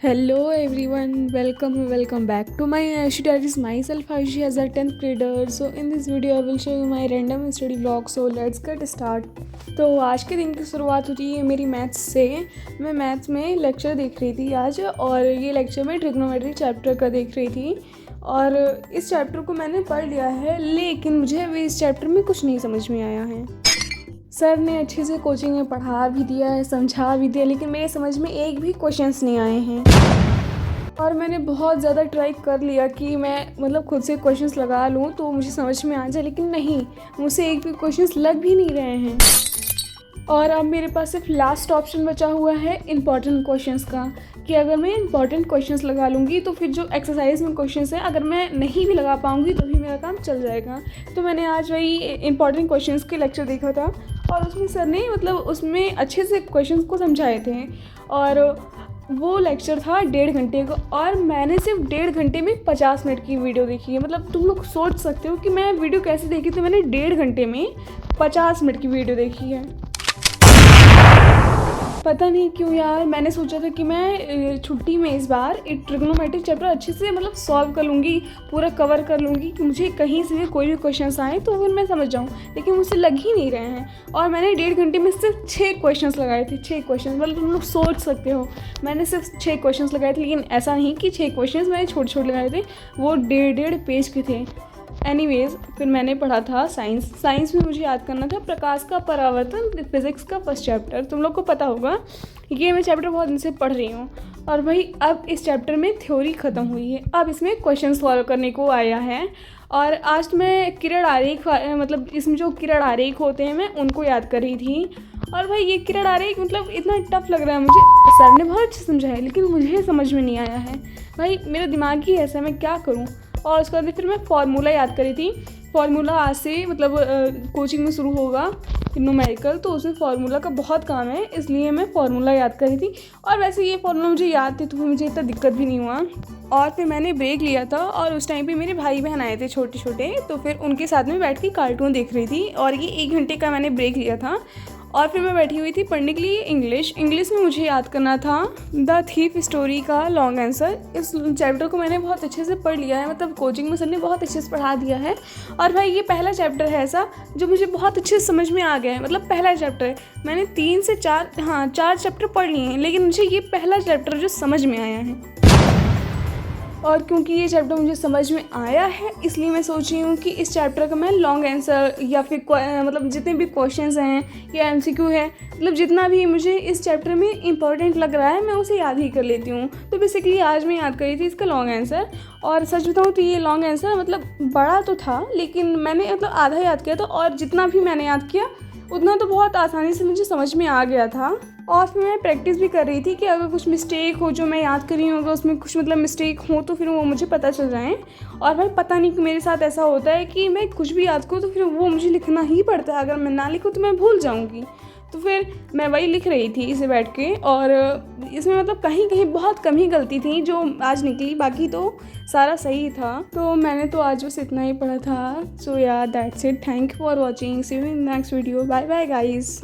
Hello everyone, welcome back to my Aishi Diaries. Myself Aishi as a 10th grader. So in this video I will show you my random study vlog. So let's get start. तो आज के दिन की शुरुआत होती है मेरी maths से। मैं मैथ्स में लेक्चर देख रही थी आज, और ये लेक्चर में ट्रिग्नोमेट्री चैप्टर का देख रही थी। और इस चैप्टर को मैंने पढ़ लिया है, लेकिन मुझे अभी इस चैप्टर में कुछ नहीं समझ में आया है। सर ने अच्छे से कोचिंग में पढ़ा भी दिया है, समझा भी दिया, लेकिन मेरे समझ में एक भी क्वेश्चंस नहीं आए हैं। और मैंने बहुत ज़्यादा ट्राई कर लिया कि मैं खुद से क्वेश्चंस लगा लूँ तो मुझे समझ में आ जाए, लेकिन नहीं, मुझसे एक भी क्वेश्चंस लग भी नहीं रहे हैं। और अब मेरे पास सिर्फ लास्ट ऑप्शन बचा हुआ है इम्पॉर्टेंट क्वेश्चंस का, कि अगर मैं इम्पॉर्टेंट क्वेश्चंस लगा लूँगी तो फिर जो एक्सरसाइज में क्वेश्चंस हैं अगर मैं नहीं भी लगा पाऊँगी तो भी मेरा काम चल जाएगा। तो मैंने आज वही इम्पॉर्टेंट क्वेश्चंस के लेक्चर देखा था, और उसमें सर ने उसमें अच्छे से क्वेश्चंस को समझाए थे। और वो लेक्चर था 1.5 घंटे का, और मैंने सिर्फ 1.5 घंटे में 50 मिनट की वीडियो देखी है। तुम लोग सोच सकते हो कि मैं वीडियो कैसे देखी। तो मैंने 1.5 घंटे में 50 मिनट की वीडियो देखी है। पता नहीं क्यों यार, मैंने सोचा था कि मैं छुट्टी में इस बार ट्रिग्नोमेट्री चैप्टर अच्छे से सॉल्व कर लूँगी, पूरा कवर कर लूँगी, कि मुझे कहीं से भी कोई भी क्वेश्चंस आए तो फिर मैं समझ जाऊँ, लेकिन मुझसे लग ही नहीं रहे हैं। और मैंने 1.5 घंटे में सिर्फ 6 क्वेश्चंस लगाए थे। 6 क्वेश्चन, तुम लोग सोच सकते हो, मैंने सिर्फ 6 क्वेश्चंस लगाए थे। लेकिन ऐसा नहीं कि 6 क्वेश्चंस मैंने छोटे छोटे लगाए थे, वो 1.5 पेज के थे। एनीवेज, फिर मैंने पढ़ा था साइंस में मुझे याद करना था प्रकाश का परावर्तन, फिजिक्स का फर्स्ट चैप्टर। तुम लोग को पता होगा ये मैं चैप्टर बहुत दिन से पढ़ रही हूँ। और भाई अब इस चैप्टर में थ्योरी ख़त्म हुई है, अब इसमें क्वेश्चन सॉल्व करने को आया है। और आज मैं किरण आरेख इसमें जो किरण आरेख होते हैं मैं उनको याद कर रही थी। और भाई ये किरण आरेख इतना टफ लग रहा है मुझे। सर ने बहुत अच्छे समझाया, लेकिन मुझे समझ में नहीं आया है। भाई मेरा दिमाग ही ऐसा है, मैं क्या करूँ। और उसके बाद फिर मैं फार्मूला याद करी थी। फार्मूला आज से कोचिंग में शुरू होगा न्यूमेरिकल, तो उसमें फार्मूला का बहुत काम है, इसलिए मैं फार्मूला याद करी थी। और वैसे ये फार्मूला मुझे याद थे तो फिर मुझे इतना दिक्कत भी नहीं हुआ। और फिर मैंने ब्रेक लिया था, और उस टाइम पे मेरे भाई बहन आए थे छोटे छोटे, तो फिर उनके साथ में बैठ के कार्टून देख रही थी। और ये 1 घंटे का मैंने ब्रेक लिया था। और फिर मैं बैठी हुई थी पढ़ने के लिए इंग्लिश में मुझे याद करना था द थीफ स्टोरी का लॉन्ग आंसर। इस चैप्टर को मैंने बहुत अच्छे से पढ़ लिया है, कोचिंग में सर ने बहुत अच्छे से पढ़ा दिया है। और भाई ये पहला चैप्टर है ऐसा जो मुझे बहुत अच्छे से समझ में आ गया है। पहला चैप्टर है, मैंने 3 से 4 चैप्टर पढ़ लिए हैं, लेकिन मुझे ये पहला चैप्टर जो समझ में आया है। और क्योंकि ये चैप्टर मुझे समझ में आया है, इसलिए मैं सोच रही हूँ कि इस चैप्टर का मैं लॉन्ग आंसर या फिर जितने भी क्वेश्चंस हैं या एमसीक्यू है, जितना भी मुझे इस चैप्टर में इंपॉर्टेंट लग रहा है मैं उसे याद ही कर लेती हूँ। तो बेसिकली आज मैं याद करी थी इसका लॉन्ग आंसर। और सच बताऊँ तो ये लॉन्ग आंसर बड़ा तो था, लेकिन मैंने आधा याद किया था, और जितना भी मैंने याद किया उतना तो बहुत आसानी से मुझे समझ में आ गया था। और फिर मैं प्रैक्टिस भी कर रही थी कि अगर कुछ मिस्टेक हो जो मैं याद कर रही हूँ, अगर उसमें कुछ मिस्टेक हो तो फिर वो मुझे पता चल जाए। और भाई पता नहीं कि मेरे साथ ऐसा होता है कि मैं कुछ भी याद करूँ तो फिर वो मुझे लिखना ही पड़ता है। अगर मैं ना लिखूँ तो मैं भूल जाऊँगी। तो फिर मैं वही लिख रही थी इसे बैठ के, और इसमें कहीं कहीं बहुत कम ही गलती थी जो आज निकली, बाकी तो सारा सही था। तो मैंने तो आज बस इतना ही पढ़ा था। So yeah that's it, thank you for watching, see you in next video, bye bye guys.